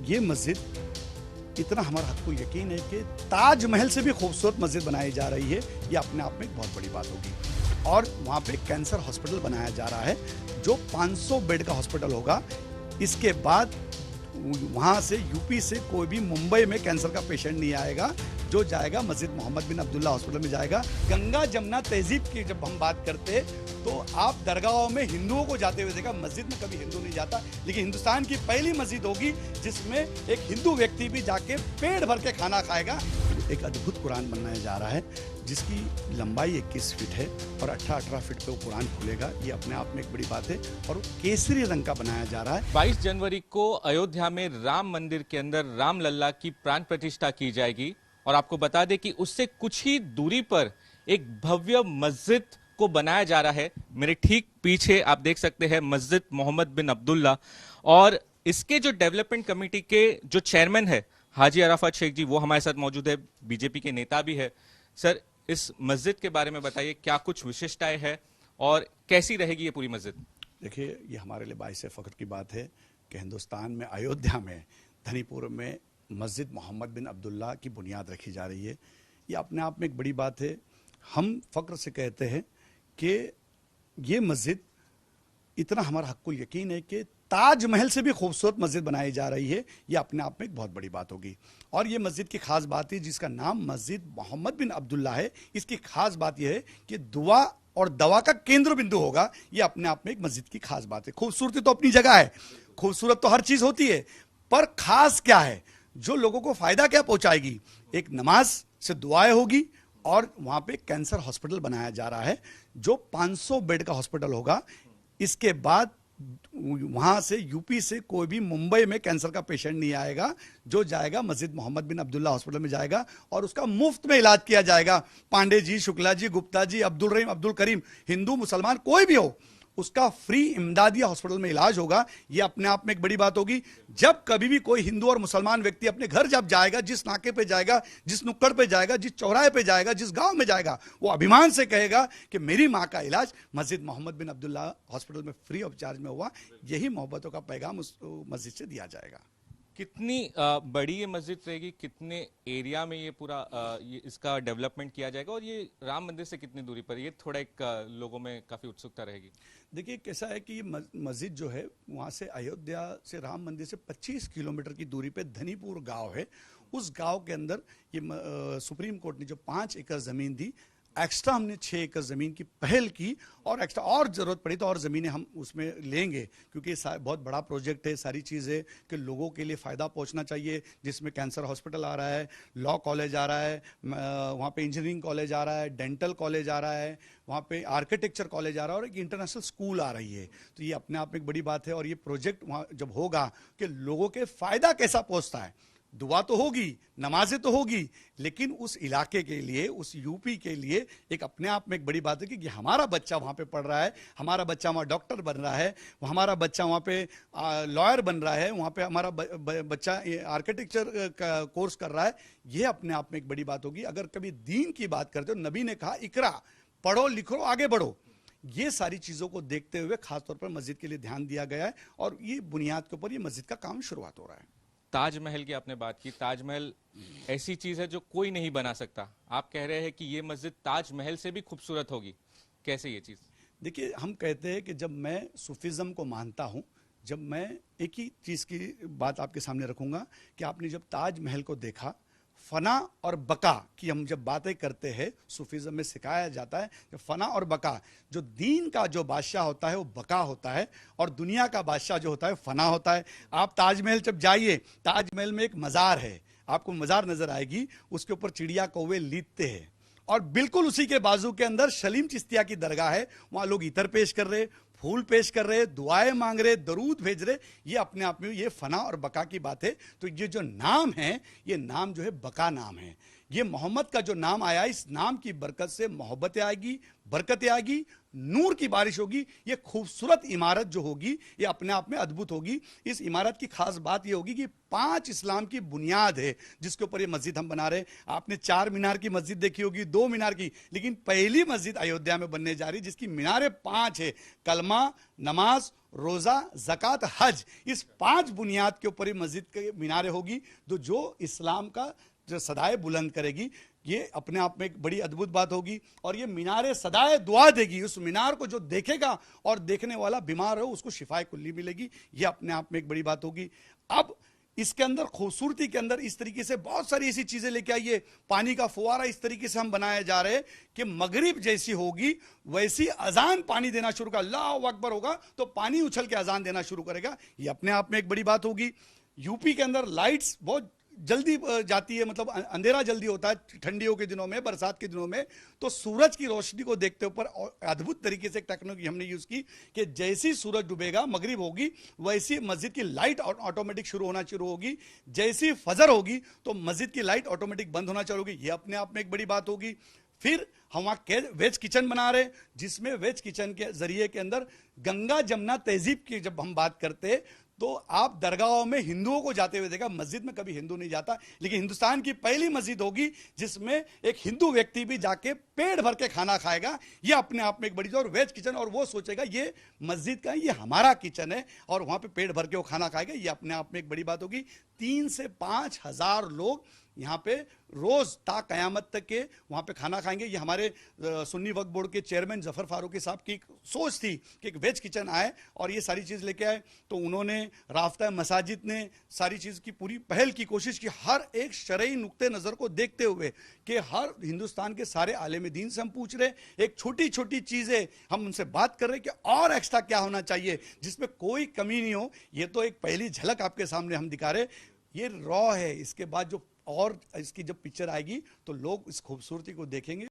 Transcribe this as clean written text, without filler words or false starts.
ये मस्जिद इतना हमारा हक को यकीन है कि ताजमहल से भी खूबसूरत मस्जिद बनाई जा रही है। ये अपने आप में एक बहुत बड़ी बात होगी। और वहाँ पे कैंसर हॉस्पिटल बनाया जा रहा है जो 500 बेड का हॉस्पिटल होगा। इसके बाद वहाँ से यूपी से कोई भी मुंबई में कैंसर का पेशेंट नहीं आएगा। जो जाएगा मस्जिद मोहम्मद बिन अब्दुल्ला हॉस्पिटल में जाएगा। गंगा जमुना तहजीब की जब हम बात करते तो आप दरगाहों में हिंदुओं को जाते हुए देखा, मस्जिद में कभी हिंदू नहीं जाता। लेकिन हिंदुस्तान की पहली मस्जिद होगी जिसमें एक हिंदू व्यक्ति भी जाके पेट भर के खाना खाएगा। एक अद्भुत कुरान बनाया जा रहा है जिसकी लंबाई 21 फीट है और 18 फीट पे वो कुरान खुलेगा। ये अपने आप में एक बड़ी बात है और वो केसरी रंग का बनाया जा रहा है। 22 जनवरी को अयोध्या में राम मंदिर के अंदर राम लल्ला की प्राण प्रतिष्ठा की जाएगी। और आपको बता दें कि उससे कुछ ही दूरी पर एक भव्य मस्जिद को बनाया जा रहा है। मेरे ठीक पीछे आप देख सकते हैं मस्जिद मोहम्मद बिन अब्दुल्ला। और इसके जो डेवलपमेंट कमेटी के जो चेयरमैन है हाजी अराफत शेख जी, वो हमारे साथ मौजूद है। बीजेपी के नेता भी है। सर, इस मस्जिद के बारे में बताइए, क्या कुछ विशेषताएं है और कैसी रहेगी ये पूरी मस्जिद? देखिए, ये हमारे लिए बाइस फख्र की बात है कि हिंदुस्तान में अयोध्या में धनीपुर में मस्जिद मोहम्मद बिन अब्दुल्ला की बुनियाद रखी जा रही है। ये अपने आप में एक बड़ी बात है। हम फ़ख्र से कहते हैं कि ये मस्जिद इतना हमारा हक को यकीन है कि ताजमहल से भी खूबसूरत मस्जिद बनाई जा रही है। ये अपने आप में एक बहुत बड़ी बात होगी। और ये मस्जिद की खास बात है जिसका नाम मस्जिद मोहम्मद बिन अब्दुल्ला है। इसकी खास बात यह है कि दुआ और दवा का केंद्र बिंदु होगा। ये अपने आप में एक मस्जिद की खास बात है। खूबसूरती तो अपनी जगह है, खूबसूरत तो हर चीज होती है, पर खास क्या है, जो लोगों को फायदा क्या पहुंचाएगी? एक नमाज से दुआएं होगी। और वहां पे कैंसर हॉस्पिटल बनाया जा रहा है जो 500 बेड का हॉस्पिटल होगा। इसके बाद वहां से यूपी से कोई भी मुंबई में कैंसर का पेशेंट नहीं आएगा। जो जाएगा मस्जिद मोहम्मद बिन अब्दुल्ला हॉस्पिटल में जाएगा और उसका मुफ्त में इलाज किया जाएगा। पांडे जी, शुक्ला जी, गुप्ता जी, अब्दुल रहीम, अब्दुल करीम, हिंदू मुसलमान कोई भी हो, उसका फ्री इमदादिया हॉस्पिटल में इलाज होगा। ये अपने आप में एक बड़ी बात होगी। जब कभी भी कोई हिंदू और मुसलमान व्यक्ति अपने घर जब जाएगा, जिस नाके पे जाएगा, जिस नुक्कड़ पे जाएगा, जिस चौराहे पे जाएगा, जिस गांव में जाएगा, वो अभिमान से कहेगा कि मेरी माँ का इलाज मस्जिद मोहम्मद बिन अब्दुल्ला हॉस्पिटल में फ्री ऑफ चार्ज में हुआ। यही मोहब्बतों का पैगाम उस मस्जिद से दिया जाएगा। कितनी बड़ी ये मस्जिद रहेगी, कितने एरिया में ये पूरा ये इसका डेवलपमेंट किया जाएगा और ये राम मंदिर से कितनी दूरी पर? ये थोड़ा एक लोगों में काफी उत्सुकता रहेगी। देखिए, कैसा है कि ये मस्जिद जो है वहाँ से अयोध्या से राम मंदिर से 25 किलोमीटर की दूरी पे धनीपुर गांव है। उस गांव के अंदर ये सुप्रीम कोर्ट ने जो 5 एकड़ ज़मीन दी, एक्स्ट्रा हमने 6 एकड़ ज़मीन की पहल की और एक्स्ट्रा और ज़रूरत पड़ी तो और ज़मीनें हम उसमें लेंगे, क्योंकि ये बहुत बड़ा प्रोजेक्ट है। सारी चीज़ें कि लोगों के लिए फ़ायदा पहुंचना चाहिए, जिसमें कैंसर हॉस्पिटल आ रहा है, लॉ कॉलेज आ रहा है, वहाँ पे इंजीनियरिंग कॉलेज आ रहा है, डेंटल कॉलेज आ रहा है, वहाँ पे आर्किटेक्चर कॉलेज आ रहा है और एक इंटरनेशनल स्कूल आ रही है। तो ये अपने आप में एक बड़ी बात है। और ये प्रोजेक्ट वहाँ जब होगा कि लोगों के फ़ायदा कैसा पहुँचता है, दुआ तो होगी, नमाजें तो होगी, लेकिन उस इलाके के लिए, उस यूपी के लिए एक अपने आप में एक बड़ी बात है कि हमारा बच्चा वहाँ पे पढ़ रहा है, हमारा बच्चा वहाँ डॉक्टर बन रहा है, हमारा बच्चा वहाँ पे लॉयर बन रहा है, वहाँ पे हमारा बच्चा आर्किटेक्चर का कोर्स कर रहा है। ये अपने आप में एक बड़ी बात होगी। अगर कभी दीन की बात करते हो, नबी ने कहा इकरा, पढ़ो लिखो आगे बढ़ो। ये सारी चीज़ों को देखते हुए खासतौर पर मस्जिद के लिए ध्यान दिया गया है और ये बुनियाद के ऊपर ये मस्जिद का काम शुरुआत हो रहा है। ताजमहल की आपने बात की। ताजमहल ऐसी चीज है जो कोई नहीं बना सकता। आप कह रहे हैं कि ये मस्जिद ताजमहल से भी खूबसूरत होगी, कैसे ये चीज? देखिए, हम कहते हैं कि जब मैं सूफिज्म को मानता हूं, जब मैं एक ही चीज़ की बात आपके सामने रखूंगा कि आपने जब ताजमहल को देखा, फना और बका की हम जब बातें करते हैं, सूफिज्म में सिखाया जाता है कि फना और बका, जो दीन का जो बादशाह होता है वो बका होता है और दुनिया का बादशाह जो होता है फना होता है। आप ताजमहल जब जाइए, ताजमहल में एक मज़ार है, आपको मज़ार नज़र आएगी, उसके ऊपर चिड़िया कौवे लीदते हैं और बिल्कुल उसी के बाजू के अंदर सलीम चिश्तिया की दरगाह है। वहाँ लोग इतर पेश कर रहे, फूल पेश कर रहे, दुआएं मांग रहे, दरूद भेज रहे। ये अपने आप में ये फना और बका की बात है। तो ये जो नाम है, ये नाम जो है बका नाम है। ये मोहम्मद का जो नाम आया, इस नाम की बरकत से मोहब्बतें आएगी, बरकतें आएगी, नूर की बारिश होगी। ये खूबसूरत इमारत जो होगी ये अपने आप में अद्भुत होगी। इस इमारत की खास बात ये होगी कि 5 इस्लाम की बुनियाद है जिसके ऊपर ये मस्जिद हम बना रहे हैं। आपने 4 मीनार की मस्जिद देखी होगी, 2 मीनार की, लेकिन पहली मस्जिद अयोध्या में बनने जा रही जिसकी मीनारें 5 है। कलमा, नमाज, रोजा, ज़कात, हज, इस 5 बुनियाद के ऊपर ही मस्जिद के मीनारें होगी जो इस्लाम का जो सदाए बुलंद करेगी। ये अपने आप में एक बड़ी अद्भुत बात होगी। और ये मीनारें सदाए दुआ देगी। उस मीनार को जो देखेगा और देखने वाला बीमार हो उसको शिफाए कुल्ली मिलेगी। ये अपने आप में एक बड़ी बात होगी। अब इसके अंदर खूबसूरती के अंदर इस तरीके से बहुत सारी ऐसी चीजें लेके आइए। पानी का फुवारा इस तरीके से हम बनाए जा रहे हैं कि मगरिब जैसी होगी वैसी अजान पानी देना शुरू कर, अल्लाहु अकबर होगा तो पानी उछल के अजान देना शुरू करेगा। ये अपने आप में एक बड़ी बात होगी। यूपी के अंदर लाइट्स बहुत जल्दी जाती है, मतलब अंधेरा जल्दी होता है ठंडियों के दिनों में, बरसात के दिनों में, तो सूरज की रोशनी को देखते ऊपर अद्भुत तरीके से एक टेक्नोलॉजी हमने यूज की कि जैसी सूरज डूबेगा मगरिब होगी वैसी मस्जिद की लाइट ऑटोमेटिक शुरू होना शुरू होगी। जैसी फजर होगी तो मस्जिद की लाइट ऑटोमेटिक बंद होना शुरू होगी। ये अपने आप में एक बड़ी बात होगी। फिर हम वहाँ वेज किचन बना रहे जिसमें वेज किचन के जरिए के अंदर गंगा जमुना तहजीब की जब हम बात करते तो आप दरगाहों में हिंदुओं को जाते हुए देखा, मस्जिद में कभी हिंदू नहीं जाता, लेकिन हिंदुस्तान की पहली मस्जिद होगी जिसमें एक हिंदू व्यक्ति भी जाके पेट भर के खाना खाएगा। ये अपने आप में एक बड़ी और वेज किचन, और वो सोचेगा ये मस्जिद का ये हमारा किचन है और वहां पे पेट भर के वो खाना खाएगा। ये अपने आप में एक बड़ी बात होगी। 3 से 5 हजार लोग यहाँ पे रोज ता कयामत तक के वहाँ पे खाना खाएंगे। ये हमारे सुन्नी वक्फ बोर्ड के चेयरमैन जफर फारूकी साहब की सोच थी कि एक वेज किचन आए और ये सारी चीज़ लेके आए। तो उन्होंने राफ्ता मसाजिद ने सारी चीज़ की पूरी पहल की कोशिश की, हर एक शरई नुक्ते नज़र को देखते हुए कि हर हिंदुस्तान के सारे आलिम दीन से हम पूछ रहे, एक छोटी छोटी चीज़ें हम उनसे बात कर रहे कि और एक्स्ट्रा क्या होना चाहिए जिसमें कोई कमी नहीं हो। ये तो एक पहली झलक आपके सामने हम दिखा रहे, ये रॉ है। इसके बाद जो और इसकी जब पिक्चर आएगी तो लोग इस खूबसूरती को देखेंगे।